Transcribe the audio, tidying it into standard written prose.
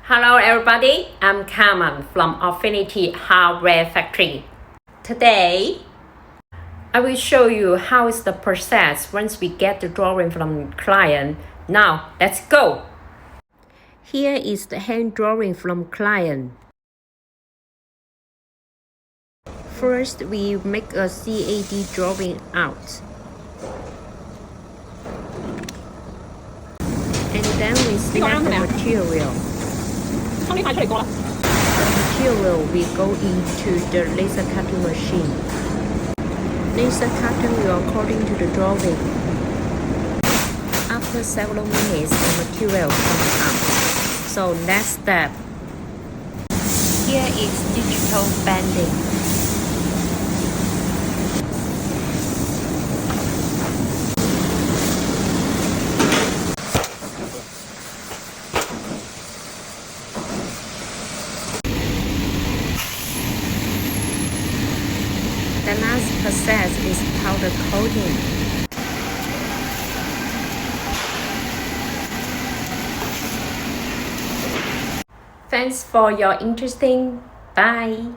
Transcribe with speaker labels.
Speaker 1: Hello everybody, I'm Carmen from Affinity Hardware Factory. Today, I will show you how is the process once we get the drawing from client. Now, let's go! Here is the hand drawing from client. First, we make a CAD drawing out. And then we select the material. The material will go into the laser cutting machine. Laser cutting will according to the drawing. After several minutes, the material comes out. So next step. Here is digital bending. The last process is powder coating. Thanks for your interesting. Bye.